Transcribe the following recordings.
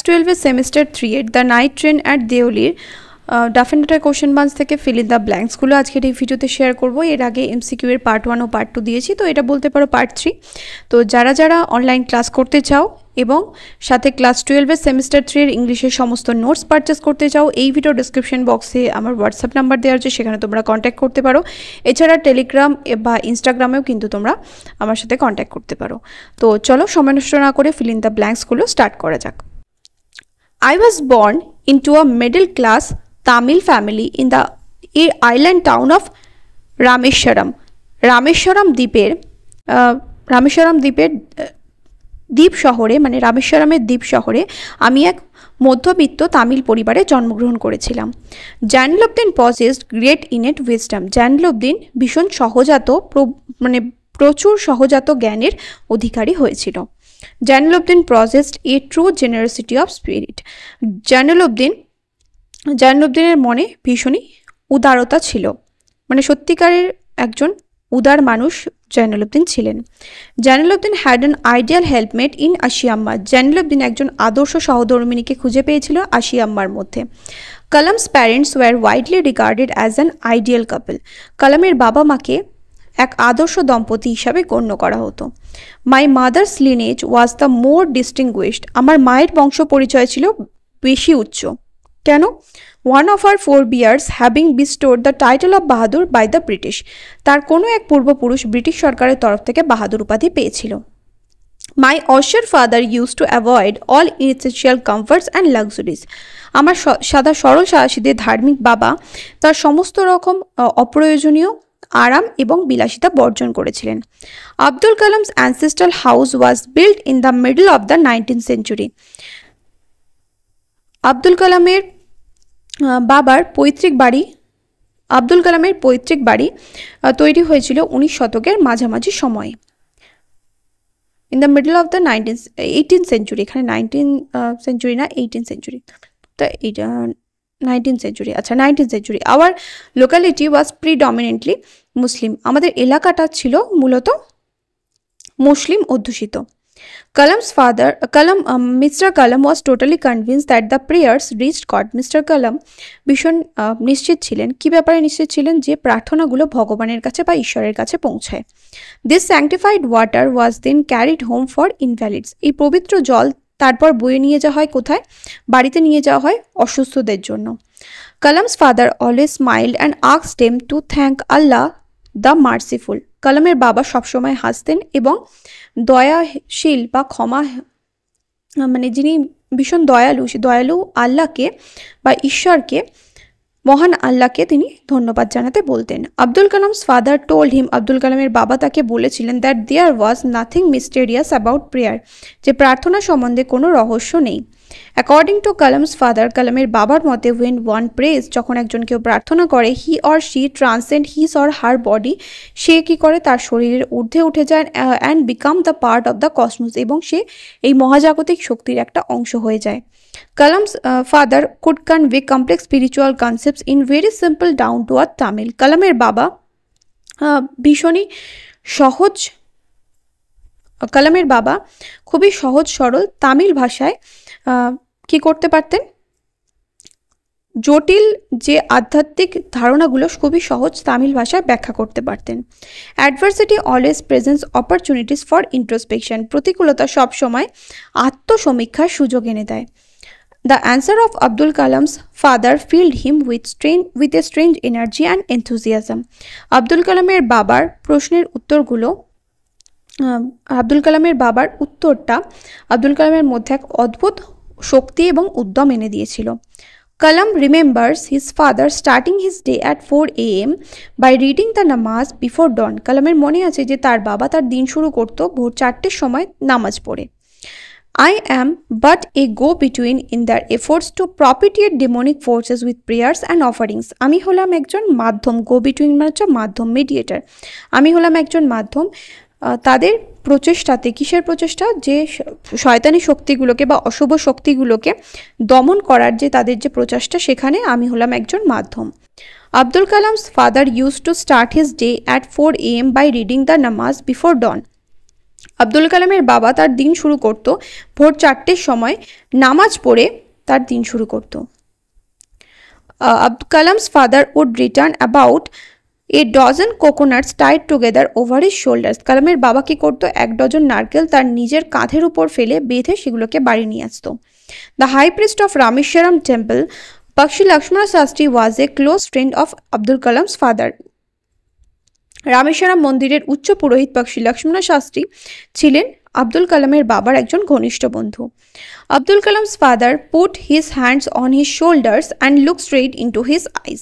12 semester 3 এর the night train at দেওলির ডেফিনেটর কোশ্চেন বান্স থেকে ফিল ইন দ্য ব্ল্যাঙ্কসগুলো আজকের এই ভিডিওতে শেয়ার করব। এর আগে এমসিকিউ এর পার্ট 1 ও পার্ট 2 দিয়েছি, তো এটা বলতে পারো পার্ট 3। তো যারা যারা অনলাইন ক্লাস করতে চাও এবং সাথে ক্লাস 12 এর সেমিস্টার 3 এর ইংলিশের সমস্ত নোটস পারচেস করতে চাও, এই ভিডিও ডেসক্রিপশন বক্সে আমার হোয়াটসঅ্যাপ নাম্বার দেওয়া আছে, সেখানে তোমরা কন্ট্যাক্ট করতে পারো। এছাড়া টেলিগ্রাম বা ইনস্টাগ্রামেও কিন্তু তোমরা আমার সাথে কন্ট্যাক্ট করতে পারো। তো চলো সময় নষ্ট না করে ফিল ইন দ্য ব্ল্যাঙ্কসগুলো স্টার্ট করা যাক। I was born into a middle class Tamil family in the island town of Rameshwaram. Rameswaram দ্বীপের দ্বীপ শহরে, মানে রামেশ্বরমের দ্বীপ শহরে আমি এক মধ্যবিত্ত তামিল পরিবারে জন্মগ্রহণ করেছিলাম। Jainulabdeen possessed great innate wisdom. Jainulabdeen ভীষণ প্রচুর সহজাত জ্ঞানের অধিকারী হয়েছিল। Jainulabdeen possessed a true generosity of spirit. জাইনুলাবদিনের মনে ভীষণই উদারতা ছিল, মানে সত্যিকারের একজন উদার মানুষ জাইনুলাবদিন ছিলেন। Jainulabdeen had an ideal helpmate in Ashiamma. Jainulabdeen একজন আদর্শ সহধর্মিণীকে খুঁজে পেয়েছিল আশিয়াম্মার মধ্যে। Kalam's parents were widely regarded as an ideal couple. কালামের বাবা মাকে এক আদর্শ দম্পতি হিসাবে গণ্য করা হতো। My mother's lineage was the more distinguished. আমার মায়ের বংশ পরিচয় ছিল বেশি উচ্চ। কেন? One of our forebears having bestowed the title of Bahadur by the British. তার কোনো এক পূর্বপুরুষ ব্রিটিশ সরকারের তরফ থেকে বাহাদুর উপাধি পেয়েছিল। My austere father used to avoid all inessential comforts and luxuries. আমার সাদা সরল সাহসীদের ধার্মিক বাবা তার সমস্ত রকম অপ্রয়োজনীয় আরাম এবং বিলাসিতা বর্জন করেছিলেন। Abdul Kalam's ancestral house was built in the middle of the 19th century। Abdul কালামের পৈতৃক বাড়ি তৈরি হয়েছিল 19 শতকের মাঝামাঝি সময়ে। In the middle of the 18th century, এখানে 19th century না 18th century, তো এইটা 19th century, আচ্ছা 19th century। Our locality was predominantly মুসলিম। আমাদের এলাকাটা ছিল মূলত মুসলিম অধ্যুষিত। Mr. Kalam was totally convinced that the prayers reached God. Mr. Kalam ভীষণ নিশ্চিত ছিলেন। কি ব্যাপারে নিশ্চিত ছিলেন? যে প্রার্থনাগুলো ভগবানের কাছে বা ঈশ্বরের কাছে পৌঁছায়। This sanctified water was then carried home for invalids. এই পবিত্র জল তারপর বয়ে নিয়ে যাওয়া হয় কোথায়? বাড়িতে নিয়ে যাওয়া হয় অসুস্থদের জন্য। Kalam's father always smiled and asked him to thank Allah the merciful. কালামের বাবা সবসময় হাসতেন এবং দয়াশীল বা মানে যিনি ভীষণ দয়ালু আল্লাহকে বা ঈশ্বরকে, মহান আল্লাহকে তিনি ধন্যবাদ জানাতে বলতেন। Abdul Kalam's father told him. Abdul কালামের বাবা তাকে বলেছিলেন that there was nothing mysterious about prayer, যে প্রার্থনা সম্বন্ধে কোনো রহস্য নেই। অ্যাকর্ডিং টু কালামস ফাদার, কালামের বাবার মতে ওয়েন ওয়ান প্রেজ, যখন একজন কেউ প্রার্থনা করে, he or she transcend his or her body, সে কি করে তার শরীরের ঊর্ধ্বে উঠে যায় and become the part of the cosmos, এবং সে এই মহাজাগতিক শক্তির একটা অংশ হয়ে যায়। Kalam's father could convey complex spiritual concepts in very simple down to earth Tamil. কালামের বাবা খুবই সহজ সরল তামিল ভাষায় কি করতে পারতেন? জটিল যে আধ্যাত্মিক ধারণাগুলো খুবই সহজ তামিল ভাষায় ব্যাখ্যা করতে পারতেন। Adversity always presents opportunities for introspection. প্রতিকূলতা সবসময় আত্মসমীক্ষার সুযোগ এনে দেয়। The answer of Abdul Kalam's father filled him with a strange energy and enthusiasm. Abdul কালামের বাবার উত্তরটা আব্দুল কালামের মধ্যে এক অদ্ভুত শক্তি এবং উদ্যম এনে দিয়েছিল। Kalam remembers his father starting his day at 4 AM by reading the namaz before dawn. কালামের মনে আছে যে তার বাবা তার দিন শুরু করত ভোর 4টের সময় নামাজ পড়ে। I am but a go-between in their efforts to propitiate demonic forces with prayers and offerings. আমি হলাম একজন মাধ্যম, go-between মানে হচ্ছে মাধ্যম, মিডিয়েটার। আমি হলাম একজন মাধ্যম তাদের প্রচেষ্টাতে। কিসের প্রচেষ্টা? যে শয়তানি শক্তিগুলোকে বা অশুভ শক্তিগুলোকে দমন করার যে তাদের যে প্রচেষ্টা, সেখানে আমি হলাম একজন মাধ্যম। Abdul Kalam's father used to start his day at 4 AM by reading the namaz before dawn. Abdul কালামের বাবা তার দিন শুরু করত ভোর 4টের সময় নামাজ পড়ে তার দিন শুরু করত। Abdul Kalam's father would return about a dozen coconuts tied together over his shoulders. কালামের বাবা কি করতো, 1 ডজন নারকেল তার নিজের কাঁধের উপর ফেলে বেঁধে সেগুলোকে বাড়ি নিয়ে আসতো। The high priest of Rameshwaram temple, Pakshi Lakshmana Shastri, was a close friend of Abdul Kalam's father. Rameswaram মন্দিরের উচ্চ পুরোহিত পক্ষী লক্ষ্মণ শাস্ত্রী ছিলেন আব্দুল কালামের বাবার একজন ঘনিষ্ঠ বন্ধু। Abdul Kalam's father put his hands on his shoulders and look straight into his eyes.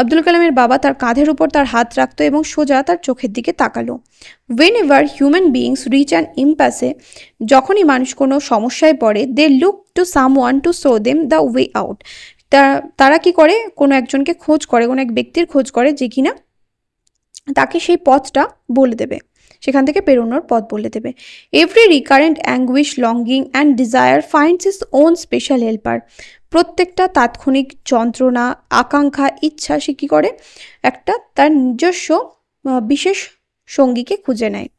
Abdul কালামের বাবা তার কাঁধের উপর তার হাত রাখতো এবং সোজা তার চোখের দিকে তাকালো। Whenever human beings reach an impasse, যখনই মানুষ কোনো সমস্যায় পড়ে, they look to someone to show them the way out. তারা কি করে, কোনো একজনকে খোঁজ করে, কোনো এক ব্যক্তির খোঁজ করে যে কিনা তাকে সেই পথটা বলে দেবে, সেখান থেকে বেরোনোর পথ বলে দেবে। Every recurrent anguish, longing and desire finds his own special helper. প্রত্যেকটা তাৎক্ষণিক যন্ত্রণা, আকাঙ্ক্ষা, ইচ্ছা সে কী করে, একটা তার নিজস্ব বিশেষ সঙ্গীকে খুঁজে নেয়।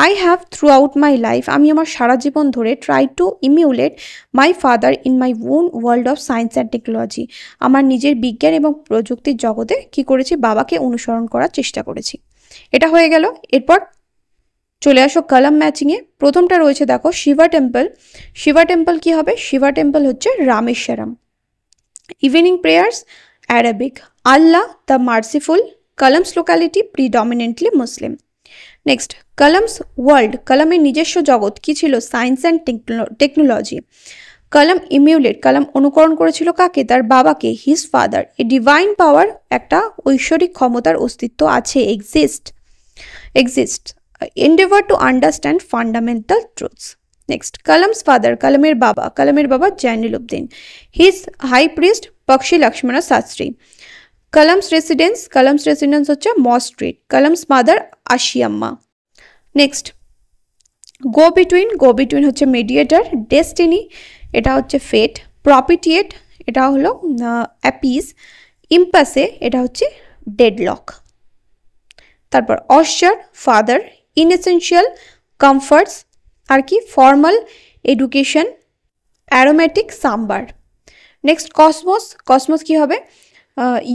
I have throughout my life, আমি আমার সারা জীবন ধরে try to emulate my father in my own world of science and technology. আমার নিজের বিজ্ঞান এবং প্রযুক্তির জগতে কি করেছি, বাবাকে অনুসরণ করার চেষ্টা করেছি। এটা হয়ে গেল। এরপর চলে আসো কলাম ম্যাচিংয়ে। প্রথমটা রয়েছে দেখো শিবা টেম্পল। শিবা টেম্পল কি হবে, শিবা টেম্পল হচ্ছে Rameswaram. Evening prayers Arabic. Allah the merciful. Kalam's locality predominantly Muslim. Next Kalam's world, কলামের নিজস্ব জগৎ কি ছিল, science and technology. Kalam emulate, Kalam অনুকরণ করেছিল কাকে, তার বাবাকে। His father, a divine power, একটা ঐশ্বরিক ক্ষমতার অস্তিত্ব আছে, exist. Endeavour to understand fundamental truths. Next Kalam's father, কলামের বাবা জয়নুলউদ্দিন। হিজ হাই প্রিস্ট পক্ষী লক্ষ্মণ শাস্ত্রী। কলামস রেসিডেন্স হচ্ছে Mosque Street. Kalam's mother Ashiamma. Next go between হচ্ছে মিডিয়েটার। ডেস্টিনি, এটা হচ্ছে ফেট। প্রপিটিয়েট, এটা হলো অ্যাপিস। ইম্পাসে, এটা হচ্ছে ডেডলক। তারপর অশ্চার ফাদার। ইনএসেনশিয়াল কমফর্টস, আর কি formal education. Aromatic sambar. Next cosmos কি হবে,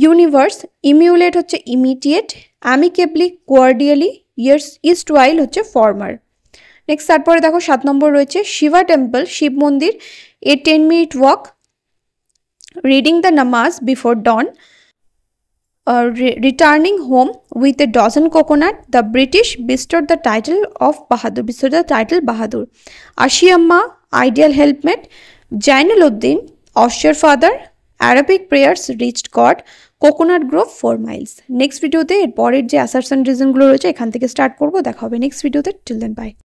ইউনিভার্স। ইমিউলেট হচ্ছে ইমিডিয়েট। অ্যামিকেবলি, কোয়ার্ডিয়ালি। ইস্ট ওয়াইল হচ্ছে ফর্মার। নেক্সট তারপরে দেখো 7 নম্বর রয়েছে শিবা টেম্পল, শিব মন্দির। A 10-minute walk. Reading the namaz before dawn. Returning home with a dozen coconut. The British bestowed the title Bahadur. Ashiamma, ideal helpmate. Jainulabdeen, austere father. Arabic prayers reached God. Coconut grove 4 miles। Next ভিডিওতে এর পরের যে assertion রিজনগুলো রয়েছে এখান থেকে start করবো। দেখা হবে নেক্সট ভিডিওতে। Till then by.